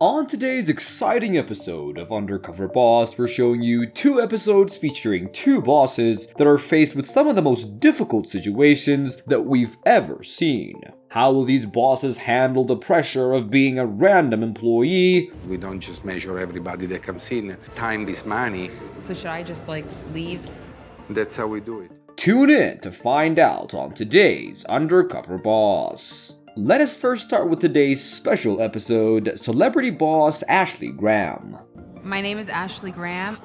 On today's exciting episode of Undercover Boss, we're showing you 2 episodes featuring 2 bosses that are faced with some of the most difficult situations that we've ever seen. How will these bosses handle the pressure of being a random employee? We don't just measure everybody that comes in. Time is money. So should I just leave? That's how we do it. Tune in to find out on today's Undercover Boss. Let us first start with today's special episode, Celebrity Boss Ashley Graham. My name is Ashley Graham.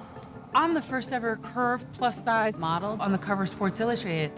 I'm the first ever curved plus-size model on the cover of Sports Illustrated.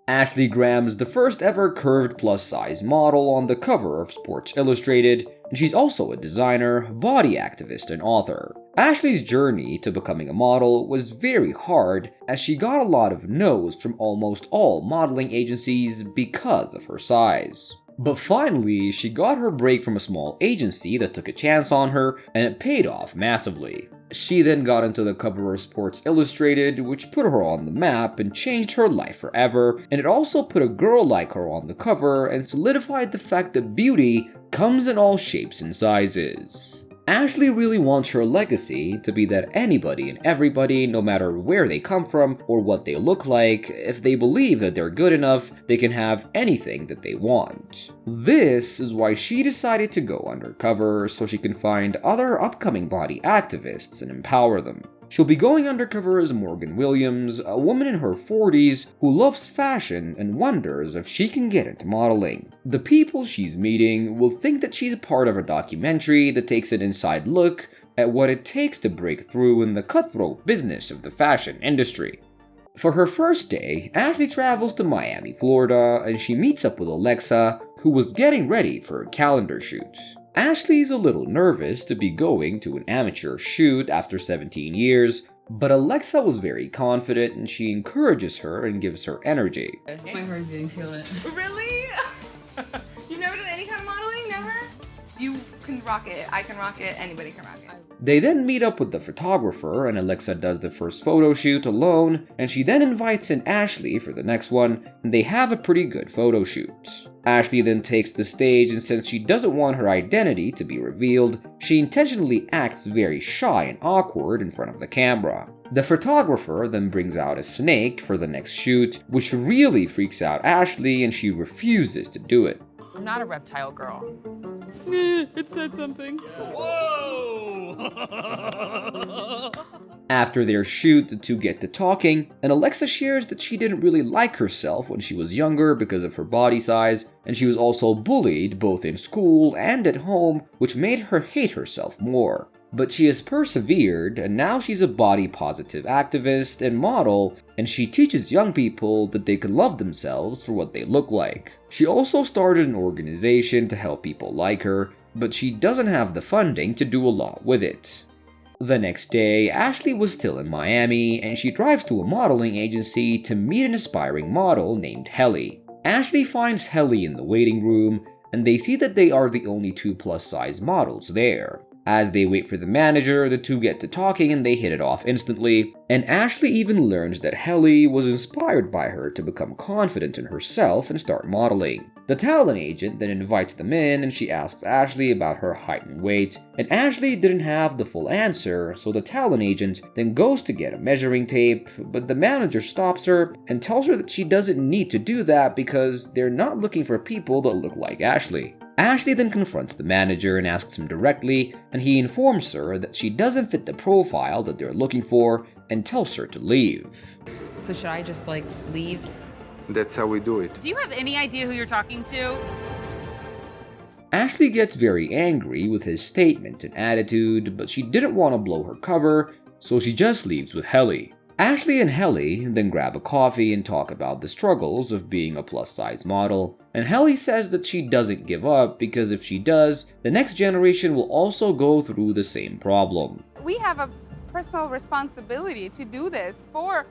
Ashley Graham is the first ever curved plus-size model on the cover of Sports Illustrated, and she's also a designer, body activist, and author. Ashley's journey to becoming a model was very hard, as she got a lot of no's from almost all modeling agencies because of her size. But finally, she got her break from a small agency that took a chance on her, and it paid off massively. She then got into the cover of Sports Illustrated, which put her on the map and changed her life forever, and it also put a girl like her on the cover and solidified the fact that beauty comes in all shapes and sizes. Ashley really wants her legacy to be that anybody and everybody, no matter where they come from or what they look like, if they believe that they're good enough, they can have anything that they want. This is why she decided to go undercover, so she can find other upcoming body activists and empower them. She'll be going undercover as Morgan Williams, a woman in her 40s who loves fashion and wonders if she can get into modeling. The people she's meeting will think that she's a part of a documentary that takes an inside look at what it takes to break through in the cutthroat business of the fashion industry. For her first day, Ashley travels to Miami, Florida, and she meets up with Alexa, who was getting ready for a calendar shoot. Ashley's a little nervous to be going to an amateur shoot after 17 years, but Alexa was very confident and she encourages her and gives her energy. My heart's beating, feel it. Really? You've never done any kind of modeling? Never? You can rock it, I can rock it, anybody can rock it. They then meet up with the photographer and Alexa does the first photo shoot alone, and she then invites in Ashley for the next one, and they have a pretty good photo shoot. Ashley then takes the stage, and since she doesn't want her identity to be revealed, she intentionally acts very shy and awkward in front of the camera. The photographer then brings out a snake for the next shoot, which really freaks out Ashley and she refuses to do it. I'm not a reptile girl. It said something. After their shoot, the two get to talking, and Alexa shares that she didn't really like herself when she was younger because of her body size, and she was also bullied both in school and at home, which made her hate herself more. But she has persevered, and now she's a body-positive activist and model, and she teaches young people that they can love themselves for what they look like. She also started an organization to help people like her, but she doesn't have the funding to do a lot with it. The next day, Ashley was still in Miami, and she drives to a modeling agency to meet an aspiring model named Heli. Ashley finds Heli in the waiting room, and they see that they are the only 2 plus-size models there. As they wait for the manager, the two get to talking and they hit it off instantly, and Ashley even learns that Heli was inspired by her to become confident in herself and start modeling. The talent agent then invites them in and she asks Ashley about her height and weight, and Ashley didn't have the full answer, so the talent agent then goes to get a measuring tape, but the manager stops her and tells her that she doesn't need to do that because they're not looking for people that look like Ashley. Ashley then confronts the manager and asks him directly, and he informs her that she doesn't fit the profile that they're looking for and tells her to leave. So should I just leave? That's how we do it. Do you have any idea who you're talking to? Ashley gets very angry with his statement and attitude, but she didn't want to blow her cover, so she just leaves with Heli. Ashley and Heli then grab a coffee and talk about the struggles of being a plus-size model, and Heli says that she doesn't give up because if she does, the next generation will also go through the same problem. We have a personal responsibility to do this for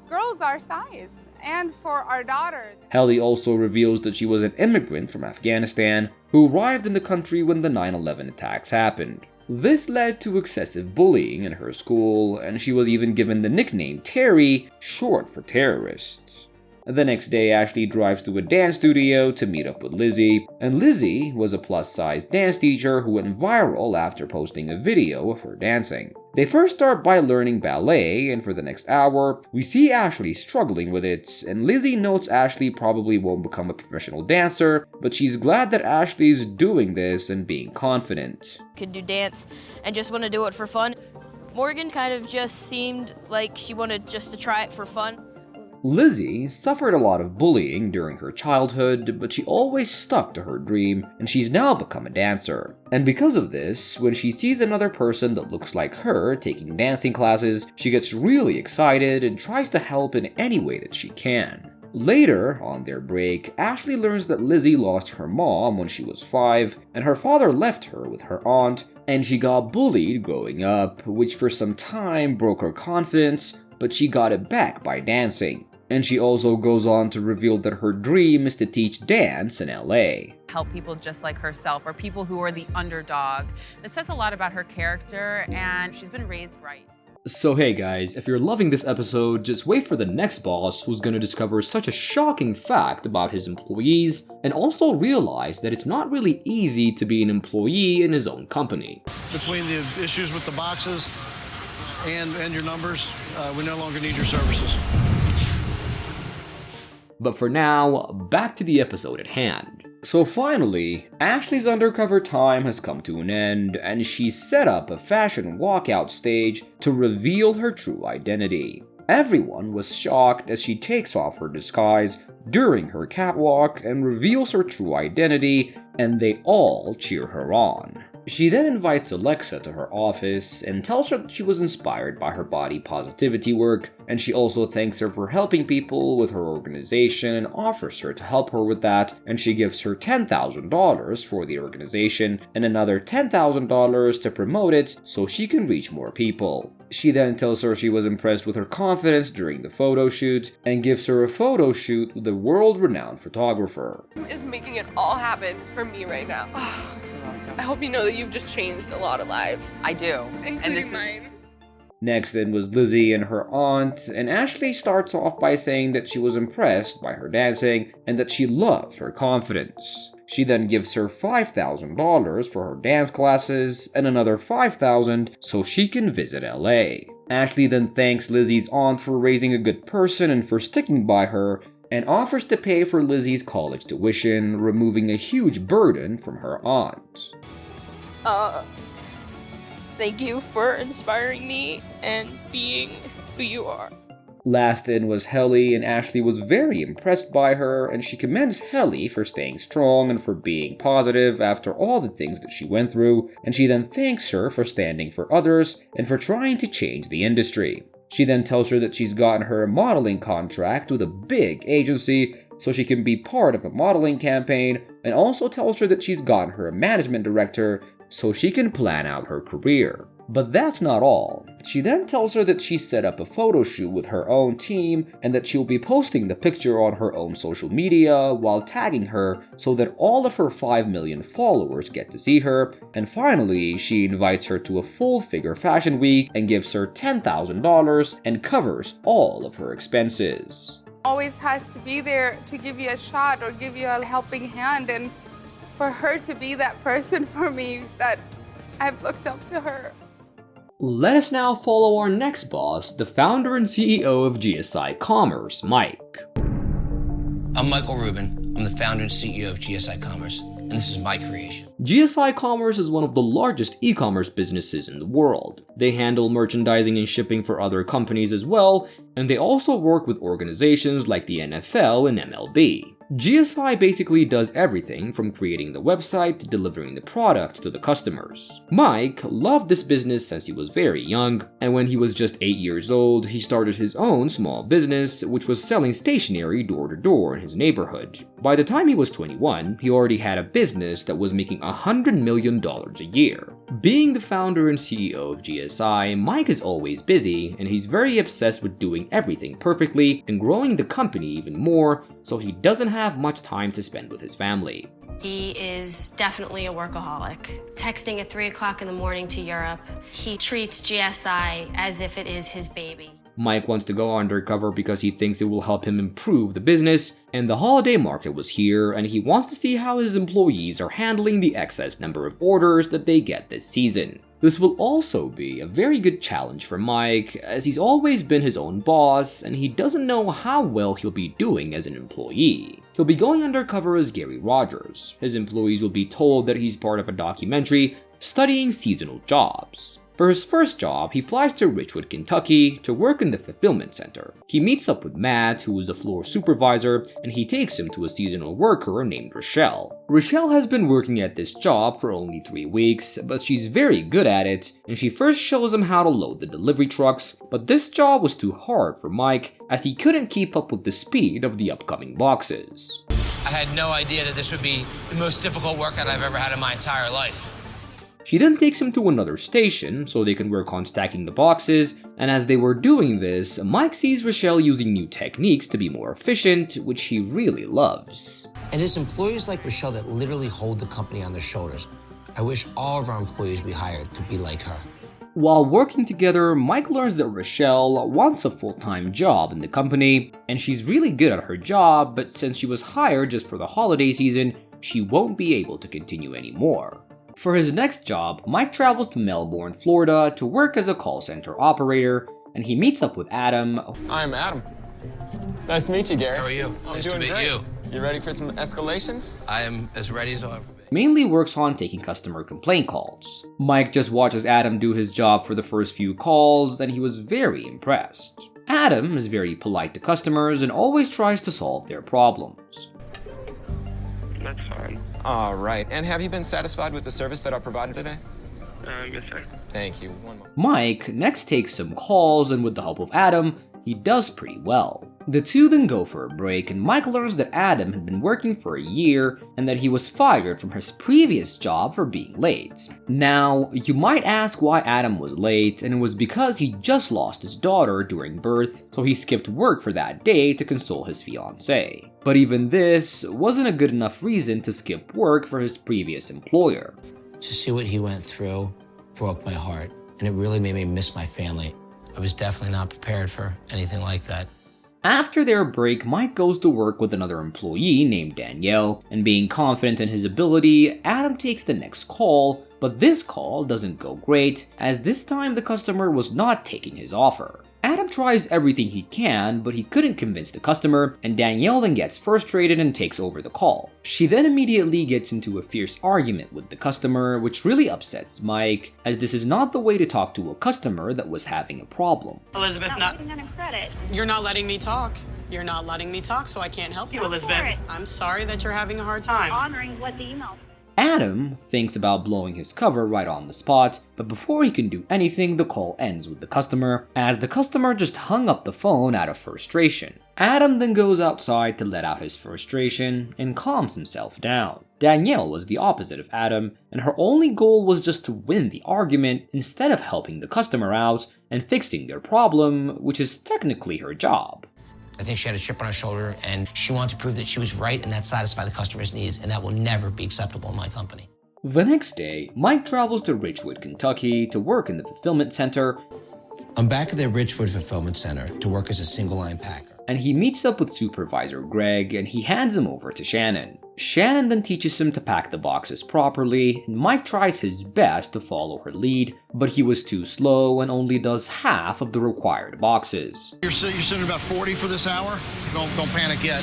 girls our size and for our daughters. Heli also reveals that she was an immigrant from Afghanistan who arrived in the country when the 9/11 attacks happened. This led to excessive bullying in her school, and she was even given the nickname Terry, short for terrorist. The next day, Ashley drives to a dance studio to meet up with Lizzy, and Lizzy was a plus-size dance teacher who went viral after posting a video of her dancing. They first start by learning ballet, and for the next hour, we see Ashley struggling with it, and Lizzy notes Ashley probably won't become a professional dancer, but she's glad that Ashley's doing this and being confident. Could do dance and just want to do it for fun. Morgan kind of just seemed like she wanted just to try it for fun. Lizzy suffered a lot of bullying during her childhood, but she always stuck to her dream, and she's now become a dancer. And because of this, when she sees another person that looks like her taking dancing classes, she gets really excited and tries to help in any way that she can. Later, on their break, Ashley learns that Lizzy lost her mom when she was 5, and her father left her with her aunt, and she got bullied growing up, which for some time broke her confidence, but she got it back by dancing. And she also goes on to reveal that her dream is to teach dance in LA. Help people just like herself, or people who are the underdog. That says a lot about her character, and she's been raised right. So hey guys, if you're loving this episode, just wait for the next boss who's gonna discover such a shocking fact about his employees, and also realize that it's not really easy to be an employee in his own company. Between the issues with the boxes and your numbers, we no longer need your services. But for now, back to the episode at hand. So finally, Ashley's undercover time has come to an end, and she's set up a fashion walkout stage to reveal her true identity. Everyone was shocked as she takes off her disguise during her catwalk and reveals her true identity, and they all cheer her on. She then invites Alexa to her office and tells her that she was inspired by her body positivity work, and she also thanks her for helping people with her organization and offers her to help her with that, and she gives her $10,000 for the organization and another $10,000 to promote it so she can reach more people. She then tells her she was impressed with her confidence during the photo shoot and gives her a photo shoot with a world-renowned photographer. Is making it all happen for me right now. I hope you know that you've just changed a lot of lives. I do. Including mine. Next in was Lizzy and her aunt, and Ashley starts off by saying that she was impressed by her dancing and that she loved her confidence. She then gives her $5,000 for her dance classes and another $5,000 so she can visit LA. Ashley then thanks Lizzy's aunt for raising a good person and for sticking by her, and offers to pay for Lizzy's college tuition, removing a huge burden from her aunt. Thank you for inspiring me and being who you are. Last in was Heli, and Ashley was very impressed by her, and she commends Heli for staying strong and for being positive after all the things that she went through, and she then thanks her for standing for others and for trying to change the industry. She then tells her that she's gotten her a modeling contract with a big agency so she can be part of a modeling campaign, and also tells her that she's gotten her a management director so she can plan out her career. But that's not all. She then tells her that she set up a photo shoot with her own team and that she'll be posting the picture on her own social media while tagging her so that all of her 5 million followers get to see her. And finally, she invites her to a full-figure fashion week and gives her $10,000 and covers all of her expenses. Always has to be there to give you a shot or give you a helping hand, and for her to be that person for me that I've looked up to her. Let us now follow our next boss, the founder and CEO of GSI Commerce, Mike. I'm Michael Rubin. I'm the founder and CEO of GSI Commerce, and this is my creation. GSI Commerce is one of the largest e-commerce businesses in the world. They handle merchandising and shipping for other companies as well, and they also work with organizations like the NFL and MLB. GSI basically does everything from creating the website to delivering the products to the customers. Mike loved this business since he was very young, and when he was just 8 years old, he started his own small business, which was selling stationery door to door in his neighborhood. By the time he was 21, he already had a business that was making $100 million a year. Being the founder and CEO of GSI, Mike is always busy, and he's very obsessed with doing everything perfectly and growing the company even more, so he doesn't have much time to spend with his family. He is definitely a workaholic. Texting at 3 o'clock in the morning to Europe. He treats GSI as if it is his baby. Mike wants to go undercover because he thinks it will help him improve the business, and the holiday market was here, and he wants to see how his employees are handling the excess number of orders that they get this season. This will also be a very good challenge for Mike, as he's always been his own boss, and he doesn't know how well he'll be doing as an employee. He'll be going undercover as Gary Rogers. His employees will be told that he's part of a documentary studying seasonal jobs. For his first job, he flies to Richwood, Kentucky to work in the fulfillment center. He meets up with Matt, who is the floor supervisor, and he takes him to a seasonal worker named Rochelle. Rochelle has been working at this job for only 3 weeks, but she's very good at it, and she first shows him how to load the delivery trucks, but this job was too hard for Mike, as he couldn't keep up with the speed of the upcoming boxes. I had no idea that this would be the most difficult workout I've ever had in my entire life. She then takes him to another station so they can work on stacking the boxes, and as they were doing this, Mike sees Rochelle using new techniques to be more efficient, which he really loves. And it's employees like Rochelle that literally hold the company on their shoulders. I wish all of our employees we hired could be like her. While working together, Mike learns that Rochelle wants a full-time job in the company, and she's really good at her job, but since she was hired just for the holiday season, she won't be able to continue anymore. For his next job, Mike travels to Melbourne, Florida to work as a call center operator, and he meets up with Adam. I'm Adam. Nice to meet you, Gary. How are you? Nice to meet you. You ready for some escalations? I am as ready as I'll ever be. Mainly works on taking customer complaint calls. Mike just watches Adam do his job for the first few calls, and he was very impressed. Adam is very polite to customers and always tries to solve their problems. That's fine. All right. And have you been satisfied with the service that I provided today? Yes, sir. Thank you. One more. Mike next takes some calls, and with the help of Adam, he does pretty well. The two then go for a break, and Mike learns that Adam had been working for a year and that he was fired from his previous job for being late. Now, you might ask why Adam was late, and it was because he just lost his daughter during birth, so he skipped work for that day to console his fiancée. But even this wasn't a good enough reason to skip work for his previous employer. To see what he went through broke my heart, and it really made me miss my family. I was definitely not prepared for anything like that. After their break, Mike goes to work with another employee named Danielle, and being confident in his ability, Adam takes the next call, but this call doesn't go great, as this time the customer was not taking his offer. Adam tries everything he can, but he couldn't convince the customer, and Danielle then gets frustrated and takes over the call. She then immediately gets into a fierce argument with the customer, which really upsets Mike, as this is not the way to talk to a customer that was having a problem. Elizabeth, you're not letting me talk. You're not letting me talk, so I can't help you, Elizabeth. I'm sorry that you're having a hard time. Honoring what the email. Adam thinks about blowing his cover right on the spot, but before he can do anything, the call ends with the customer, as the customer just hung up the phone out of frustration. Adam then goes outside to let out his frustration and calms himself down. Danielle was the opposite of Adam, and her only goal was just to win the argument instead of helping the customer out and fixing their problem, which is technically her job. I think she had a chip on her shoulder, and she wanted to prove that she was right and that satisfied the customer's needs, and that will never be acceptable in my company. The next day, Mike travels to Richwood, Kentucky to work in the fulfillment center. I'm back at the Richwood Fulfillment Center to work as a single-line packer. And he meets up with Supervisor Greg, and he hands him over to Shannon. Shannon then teaches him to pack the boxes properly, and Mike tries his best to follow her lead, but he was too slow and only does half of the required boxes. You're sitting about 40 for this hour? Don't panic yet.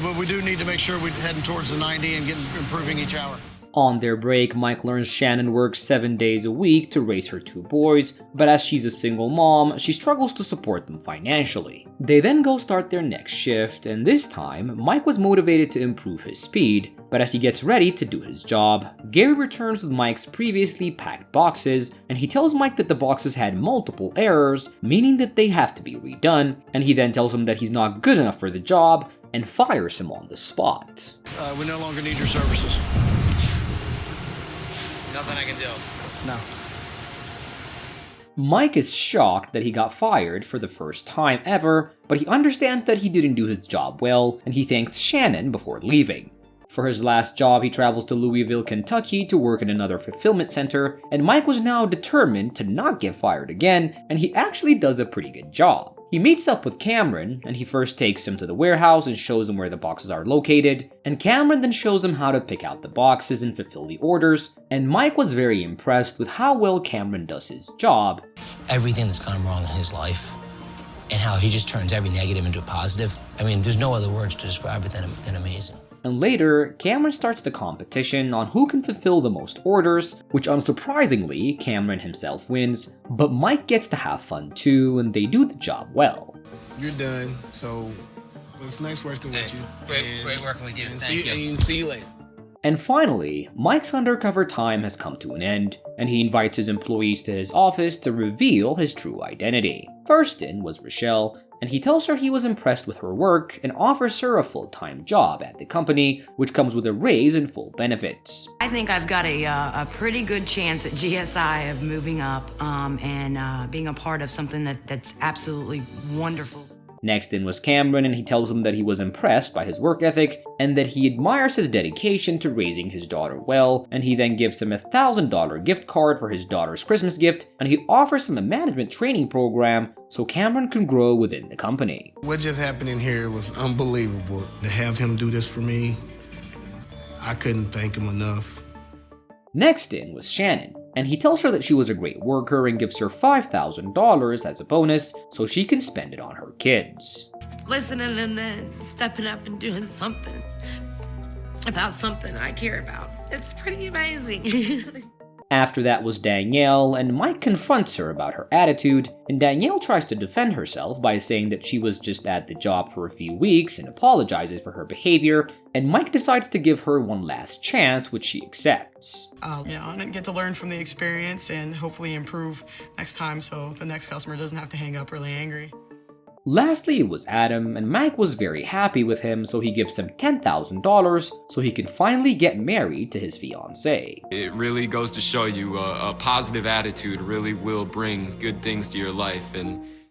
But we do need to make sure we're heading towards the 90 and improving each hour. On their break, Mike learns Shannon works 7 days a week to raise her 2 boys, but as she's a single mom, she struggles to support them financially. They then go start their next shift, and this time, Mike was motivated to improve his speed, but as he gets ready to do his job, Gary returns with Mike's previously packed boxes, and he tells Mike that the boxes had multiple errors, meaning that they have to be redone, and he then tells him that he's not good enough for the job, and fires him on the spot. We no longer need your services. Nothing I can do. No. Mike is shocked that he got fired for the first time ever, but he understands that he didn't do his job well, and he thanks Shannon before leaving. For his last job, he travels to Louisville, Kentucky to work in another fulfillment center, and Mike was now determined to not get fired again, and he actually does a pretty good job. He meets up with Cameron, and he first takes him to the warehouse and shows him where the boxes are located, and Cameron then shows him how to pick out the boxes and fulfill the orders, and Mike was very impressed with how well Cameron does his job. Everything that's gone wrong in his life, and how he just turns every negative into a positive. I mean, there's no other words to describe it than amazing. And later, Cameron starts the competition on who can fulfill the most orders, which unsurprisingly, Cameron himself wins, but Mike gets to have fun too, and they do the job well. You're done, so it's nice working with you. Great working with you. Thank you. And see you later. And finally, Mike's undercover time has come to an end, and he invites his employees to his office to reveal his true identity. First in was Rochelle, and he tells her he was impressed with her work and offers her a full-time job at the company, which comes with a raise and full benefits. I think I've got a pretty good chance at GSI of moving up and being a part of something that's absolutely wonderful. Next in was Cameron, and he tells him that he was impressed by his work ethic and that he admires his dedication to raising his daughter well, and he then gives him a $1,000 gift card for his daughter's Christmas gift, and he offers him a management training program so Cameron can grow within the company. What just happened in here was unbelievable. To have him do this for me, I couldn't thank him enough. Next in was Shannon, and he tells her that she was a great worker and gives her $5,000 as a bonus so she can spend it on her kids. Listening and then stepping up and doing something about something I care about. It's pretty amazing. After that was Danielle, and Mike confronts her about her attitude, and Danielle tries to defend herself by saying that she was just at the job for a few weeks and apologizes for her behavior, and Mike decides to give her one last chance, which she accepts. And get to learn from the experience and hopefully improve next time so the next customer doesn't have to hang up really angry. Lastly, it was Adam, and Mike was very happy with him, so he gives him $10,000 so he can finally get married to his fiancée. It really goes to show you a positive attitude really will bring good things to your life, and